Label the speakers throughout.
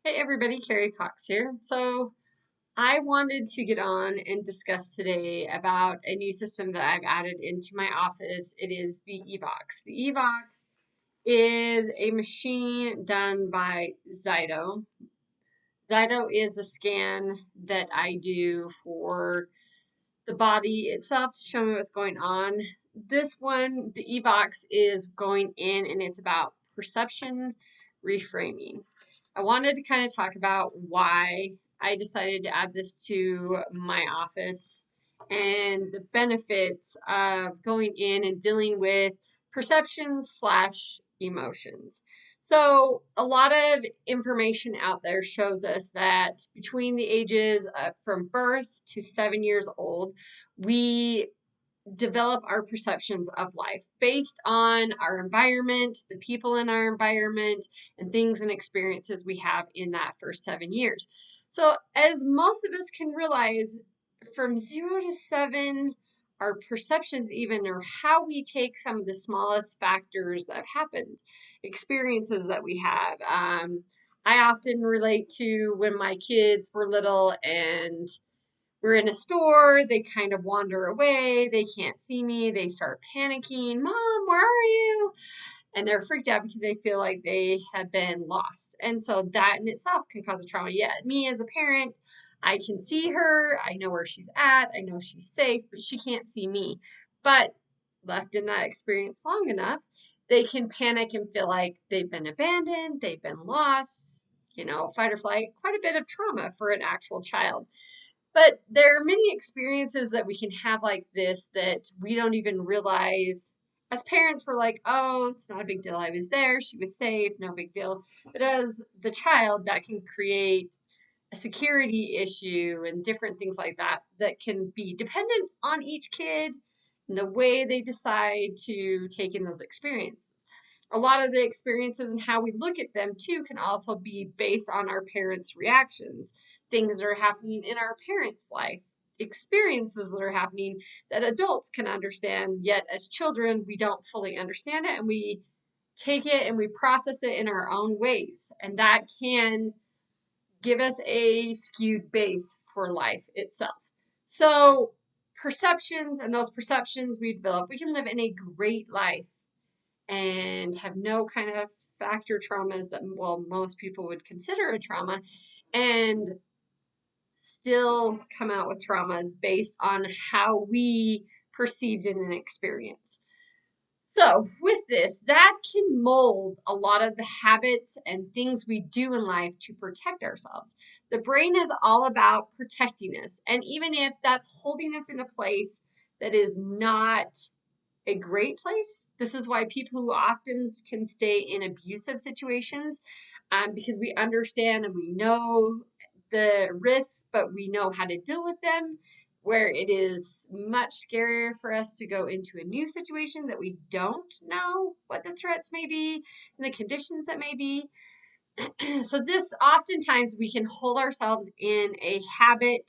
Speaker 1: Hey everybody, Carrie Cox here. So I wanted to get on and discuss today about a new system that I've added into my office. It is the Evox. The Evox is a machine done by Zyto. Zyto is the scan that I do for the body itself to show me what's going on. This one, the Evox, is going in and it's about perception reframing. I wanted to kind of talk about why I decided to add this to my office and the benefits of going in and dealing with perceptions slash emotions. So, a lot of information out there shows us that between the ages of from birth to 7 years old, we develop our perceptions of life based on our environment, the people in our environment, and things and experiences we have in that first 7 years. So, as most of us can realize, from 0 to 7, our perceptions, even, or how we take some of the smallest factors that have happened, experiences that we have. I often relate to when my kids were little and we're in a store, they kind of wander away, they can't see me, they start panicking, Mom, where are you? And they're freaked out because they feel like they have been lost. And so that in itself can cause a trauma. Yet, me as a parent, I can see her, I know where she's at, I know she's safe, but she can't see me. But left in that experience long enough, they can panic and feel like they've been abandoned, they've been lost, fight or flight, quite a bit of trauma for an actual child. But there are many experiences that we can have like this that we don't even realize. As parents, we're like, oh, it's not a big deal. I was there. She was safe. No big deal. But as the child, that can create a security issue and different things like that that can be dependent on each kid and the way they decide to take in those experiences. A lot of the experiences and how we look at them too can also be based on our parents' reactions, things that are happening in our parents' life, experiences that are happening that adults can understand, yet as children, we don't fully understand it and we take it and we process it in our own ways. And that can give us a skewed base for life itself. So, perceptions and those perceptions we develop, we can live in a great life and have no kind of factor traumas that, well, most people would consider a trauma, and still come out with traumas based on how we perceived in an experience. So, with this, that can mold a lot of the habits and things we do in life to protect ourselves. The brain is all about protecting us. And even if that's holding us in a place that is not a great place, this is why people who often can stay in abusive situations, because we understand and we know the risks, but we know how to deal with them, where it is much scarier for us to go into a new situation that we don't know what the threats may be and the conditions that may be. So this oftentimes we can hold ourselves in a habit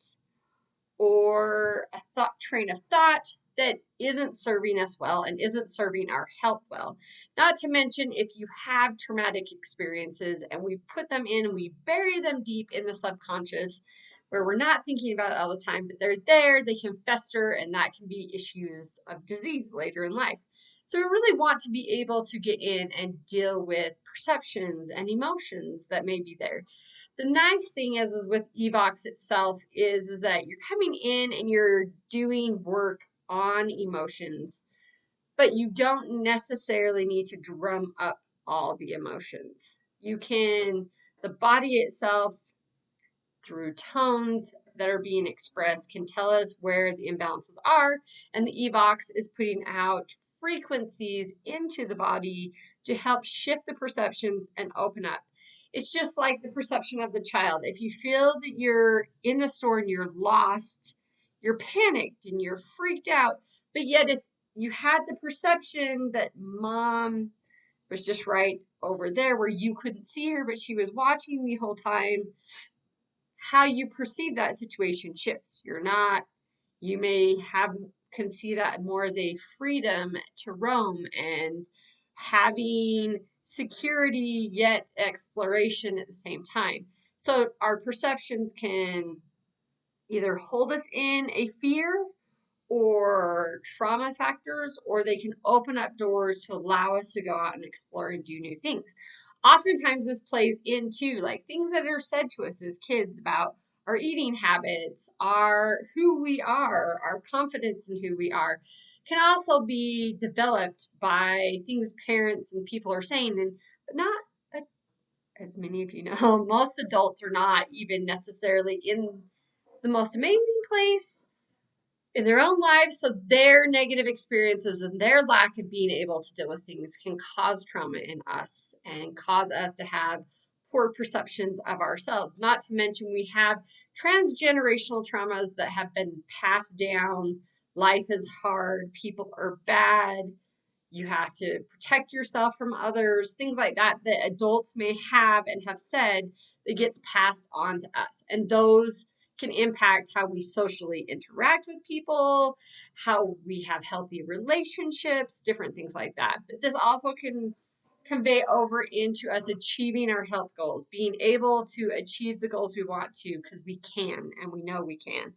Speaker 1: or a train of thought that isn't serving us well and isn't serving our health well. Not to mention, if you have traumatic experiences and we put them in and we bury them deep in the subconscious where we're not thinking about it all the time, but they're there, they can fester, and that can be issues of disease later in life. So we really want to be able to get in and deal with perceptions and emotions that may be there. The nice thing is with Evox itself is that you're coming in and you're doing work on emotions, but you don't necessarily need to drum up all the emotions. The body itself, through tones that are being expressed, can tell us where the imbalances are, and the Evox is putting out frequencies into the body to help shift the perceptions and open up. It's just like the perception of the child. If you feel that you're in the store and you're lost, you're panicked and you're freaked out, but yet if you had the perception that mom was just right over there where you couldn't see her, but she was watching the whole time, how you perceive that situation shifts. You may can see that more as a freedom to roam and having security yet exploration at the same time. So our perceptions can either hold us in a fear or trauma factors, or they can open up doors to allow us to go out and explore and do new things. Oftentimes, this plays into like things that are said to us as kids about our eating habits, our who we are, our confidence in who we are, can also be developed by things parents and people are saying, and but not as many of you know, most adults are not even necessarily in the most amazing place in their own lives. So their negative experiences and their lack of being able to deal with things can cause trauma in us and cause us to have poor perceptions of ourselves. Not to mention, we have transgenerational traumas that have been passed down. Life is hard, people are bad, you have to protect yourself from others, things like that that adults may have and have said that gets passed on to us. And those can impact how we socially interact with people, how we have healthy relationships, different things like that. But this also can convey over into us achieving our health goals, being able to achieve the goals we want to because we can and we know we can,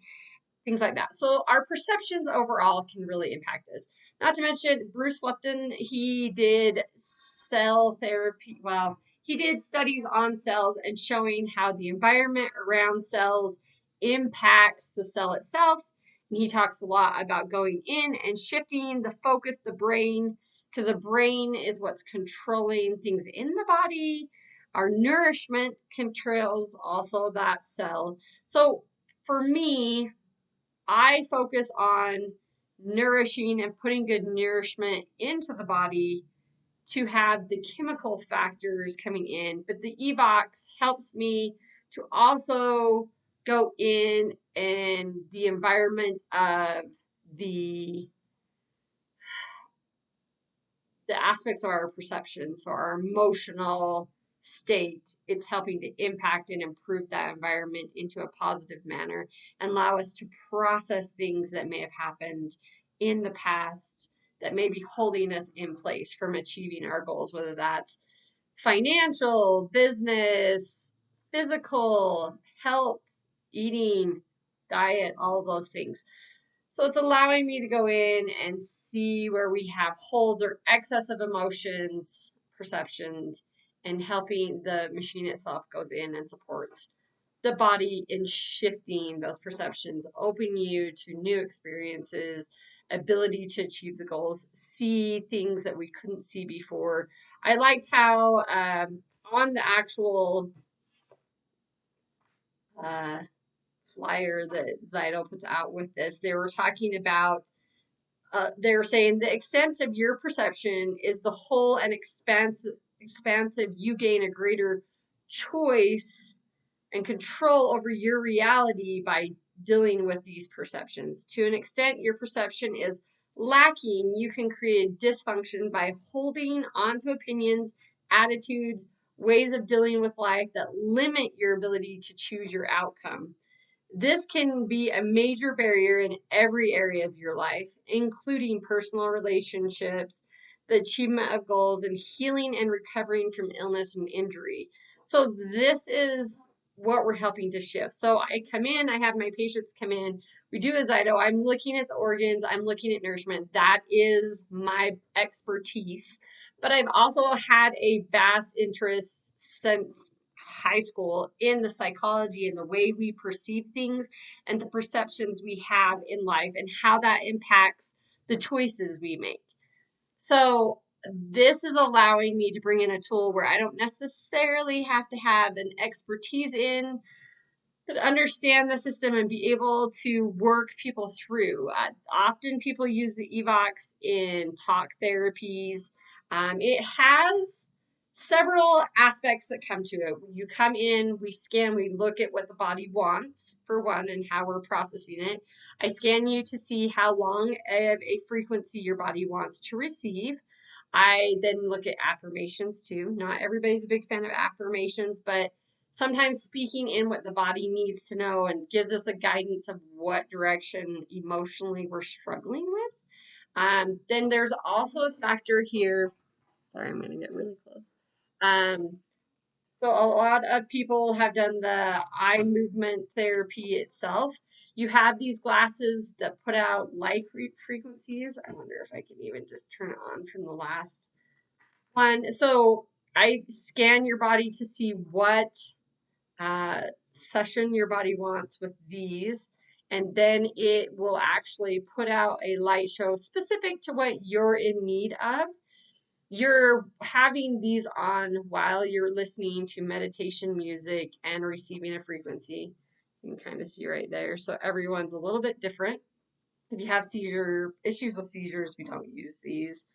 Speaker 1: things like that. So our perceptions overall can really impact us. Not to mention Bruce Lipton, he did cell therapy. Well, he did studies on cells and showing how the environment around cells impacts the cell itself. And he talks a lot about going in and shifting the focus, the brain, because the brain is what's controlling things in the body. Our nourishment controls also that cell. So for me, I focus on nourishing and putting good nourishment into the body to have the chemical factors coming in. But the Evox helps me to also go in and the environment of the aspects of our perception, so our emotional state. It's helping to impact and improve that environment into a positive manner and allow us to process things that may have happened in the past that may be holding us in place from achieving our goals, whether that's financial, business, physical, health, eating, diet, all of those things. So it's allowing me to go in and see where we have holds or excess of emotions, perceptions, and helping the machine itself goes in and supports the body in shifting those perceptions, opening you to new experiences, ability to achieve the goals, see things that we couldn't see before. I liked how on the actual uh, flyer that Zyto puts out with this, they were talking about they're saying the extent of your perception is the whole and expansive. You gain a greater choice and control over your reality by dealing with these perceptions. To an extent, your perception is lacking. You can create dysfunction by holding onto opinions, attitudes, ways of dealing with life that limit your ability to choose your outcome. This can be a major barrier in every area of your life, including personal relationships, the achievement of goals, and healing and recovering from illness and injury. So, this is what we're helping to shift. So, I come in, I have my patients come in, we do a Zyto, I'm looking at the organs, I'm looking at nourishment. That is my expertise. But I've also had a vast interest since high school in the psychology and the way we perceive things and the perceptions we have in life and how that impacts the choices we make. So this is allowing me to bring in a tool where I don't necessarily have to have an expertise in, but understand the system and be able to work people through. Often people use the Evox in talk therapies. It has several aspects that come to it. When you come in, we scan, we look at what the body wants, for one, and how we're processing it. I scan you to see how long of a frequency your body wants to receive. I then look at affirmations too. Not everybody's a big fan of affirmations, but sometimes speaking in what the body needs to know and gives us a guidance of what direction emotionally we're struggling with. Then there's also a factor here. Sorry, I'm going to get really close. Um, So a lot of people have done the eye movement therapy itself. You have these glasses that put out light frequencies. I wonder if I can even just turn it on from the last one. So I scan your body to see what session your body wants with these. And then it will actually put out a light show specific to what you're in need of. You're having these on while you're listening to meditation music and receiving a frequency. You can kind of see right there. So everyone's a little bit different. If you have issues with seizures, we don't use these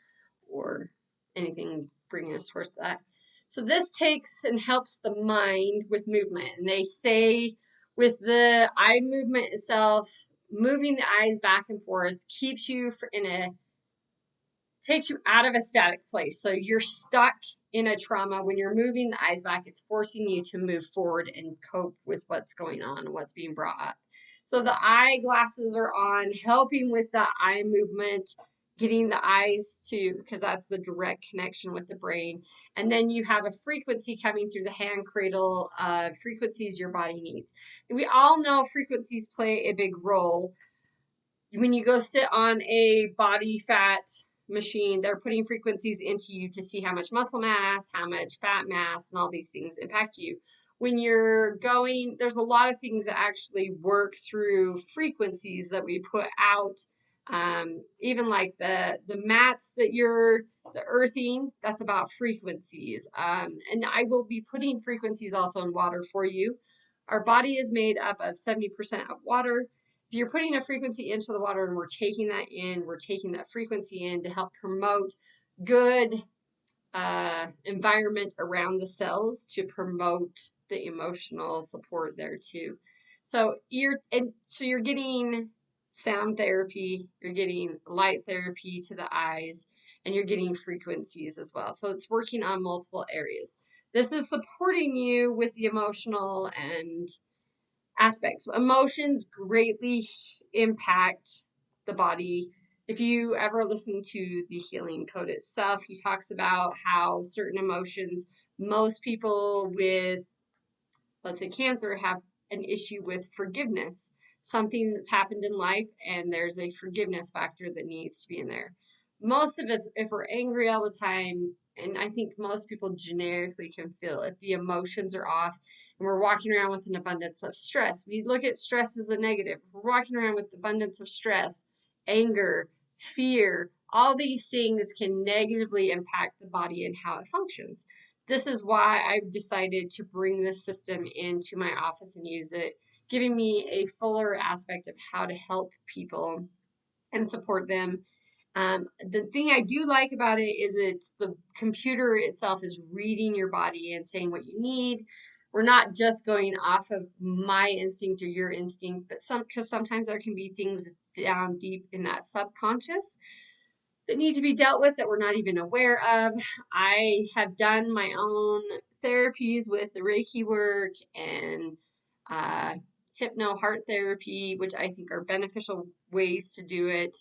Speaker 1: or anything bringing us towards that. So this takes and helps the mind with movement. And they say with the eye movement itself, moving the eyes back and forth keeps you takes you out of a static place. So you're stuck in a trauma. When you're moving the eyes back, it's forcing you to move forward and cope with what's going on and what's being brought up. So the eyeglasses are on, helping with that eye movement, getting the eyes to, because that's the direct connection with the brain. And then you have a frequency coming through the hand cradle of frequencies your body needs. And we all know frequencies play a big role. When you go sit on a body fat machine, they're putting frequencies into you to see how much muscle mass, how much fat mass, and all these things impact you. When you're going, there's a lot of things that actually work through frequencies that we put out. Even like the mats that the earthing, that's about frequencies. And I will be putting frequencies also in water for you. Our body is made up of 70% of water. If you're putting a frequency into the water and we're taking that frequency in to help promote good environment around the cells to promote the emotional support there too. So you're getting sound therapy, you're getting light therapy to the eyes, and you're getting frequencies as well. So it's working on multiple areas. This is supporting you with the emotional and aspects. Emotions greatly impact the body. If you ever listen to the Healing Code itself, he talks about how certain emotions, most people with, let's say, cancer, have an issue with forgiveness, something that's happened in life, and there's a forgiveness factor that needs to be in there. Most of us, if we're angry all the time, and I think most people generically can feel it, the emotions are off, and we're walking around with an abundance of stress. We look at stress as a negative. We're walking around with abundance of stress, anger, fear. All these things can negatively impact the body and how it functions. This is why I've decided to bring this system into my office and use it, giving me a fuller aspect of how to help people and support them. The thing I do like about it is it's the computer itself is reading your body and saying what you need. We're not just going off of my instinct or your instinct, but because sometimes there can be things down deep in that subconscious that need to be dealt with that we're not even aware of. I have done my own therapies with the Reiki work and hypno heart therapy, which I think are beneficial ways to do it.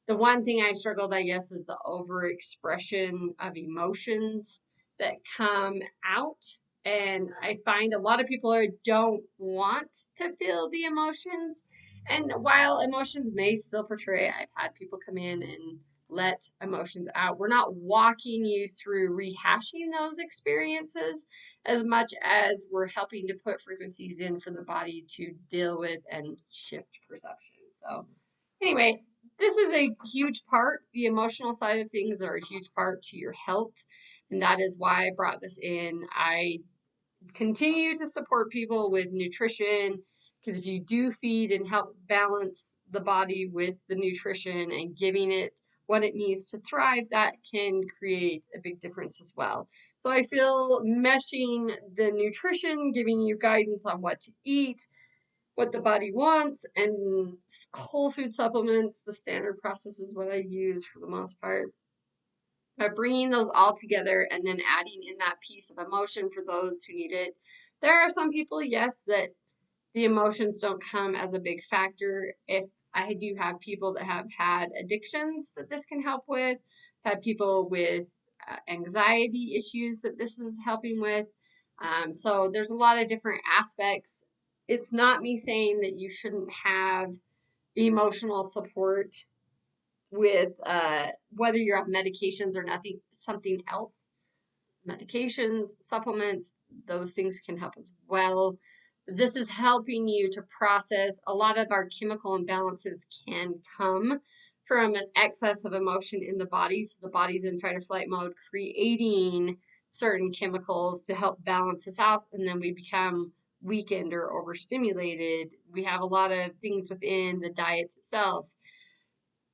Speaker 1: The one thing I struggled, I guess, is the overexpression of emotions that come out. And I find a lot of people don't want to feel the emotions. And while emotions may still portray, I've had people come in and let emotions out. We're not walking you through rehashing those experiences as much as we're helping to put frequencies in for the body to deal with and shift perception. So anyway, this is a huge part. The emotional side of things are a huge part to your health. And that is why I brought this in. I continue to support people with nutrition, because if you do feed and help balance the body with the nutrition and giving it what it needs to thrive, that can create a big difference as well. So I feel meshing the nutrition, giving you guidance on what to eat, what the body wants, and whole food supplements, the standard process is what I use for the most part. By bringing those all together and then adding in that piece of emotion for those who need it. There are some people, yes, that the emotions don't come as a big factor. If I do have people that have had addictions that this can help with, I've had people with anxiety issues that this is helping with. So there's a lot of different aspects. It's not me saying that you shouldn't have emotional support with whether you're on medications or nothing, something else. Medications, supplements, those things can help as well. This is helping you to process. A lot of our chemical imbalances can come from an excess of emotion in the body. So the body's in fight or flight mode, creating certain chemicals to help balance us out, and then we become weakened or overstimulated. We have a lot of things within the diets itself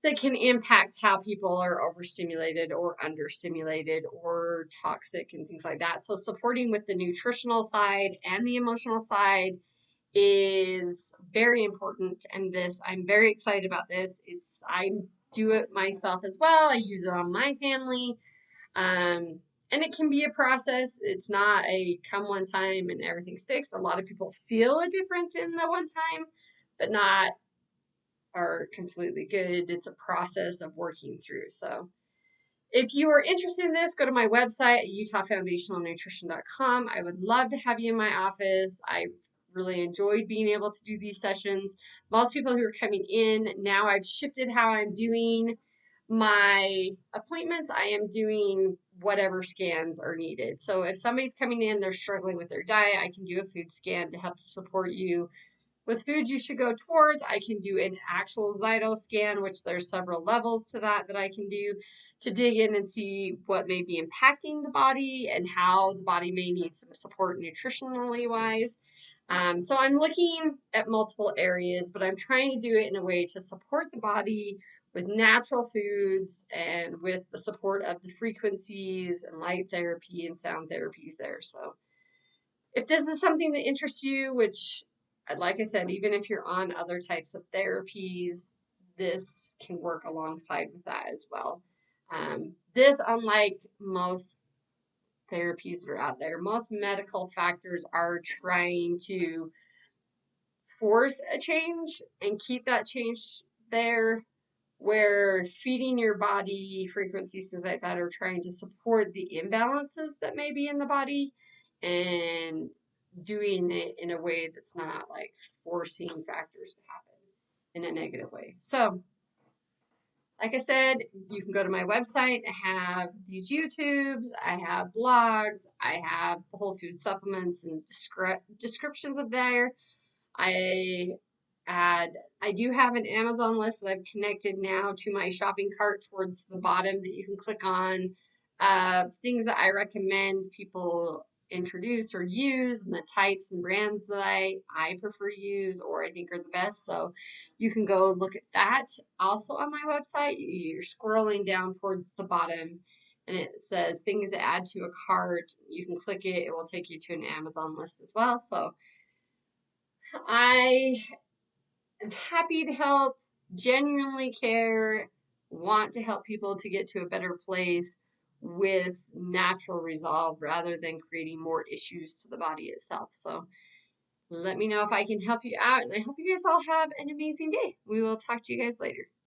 Speaker 1: that can impact how people are overstimulated or understimulated or toxic and things like that. So supporting with the nutritional side and the emotional side is very important. And this, I'm very excited about this. I do it myself as well. I use it on my family. And it can be a process. It's not a come one time and everything's fixed. A lot of people feel a difference in the one time, but not are completely good. It's a process of working through. So if you are interested in this, go to my website at utahfoundationalnutrition.com. I would love to have you in my office. I really enjoyed being able to do these sessions. Most people who are coming in, now I've shifted how I'm doing my appointments. I am doing whatever scans are needed. So if somebody's coming in, they're struggling with their diet, I can do a food scan to help support you with foods you should go towards. I can do an actual Zyto scan, which there's several levels to that I can do to dig in and see what may be impacting the body and how the body may need some support nutritionally wise. So I'm looking at multiple areas, but I'm trying to do it in a way to support the body with natural foods and with the support of the frequencies and light therapy and sound therapies there. So if this is something that interests you, which, like I said, even if you're on other types of therapies, this can work alongside with that as well. This, unlike most therapies that are out there, most medical factors are trying to force a change and keep that change there, where feeding your body frequencies, things like that, are trying to support the imbalances that may be in the body and doing it in a way that's not like forcing factors to happen in a negative way. So, like I said, you can go to my website. I have these YouTubes, I have blogs, I have the whole food supplements and descriptions of there. I I do have an Amazon list that I've connected now to my shopping cart towards the bottom that you can click on. Things that I recommend people introduce or use, and the types and brands that I prefer to use or I think are the best. So you can go look at that. Also on my website, you're scrolling down towards the bottom and it says things to add to a cart. You can click it. It will take you to an Amazon list as well. So I am happy to help, genuinely care, want to help people to get to a better place with natural resolve rather than creating more issues to the body itself. So let me know if I can help you out, and I hope you guys all have an amazing day. We will talk to you guys later.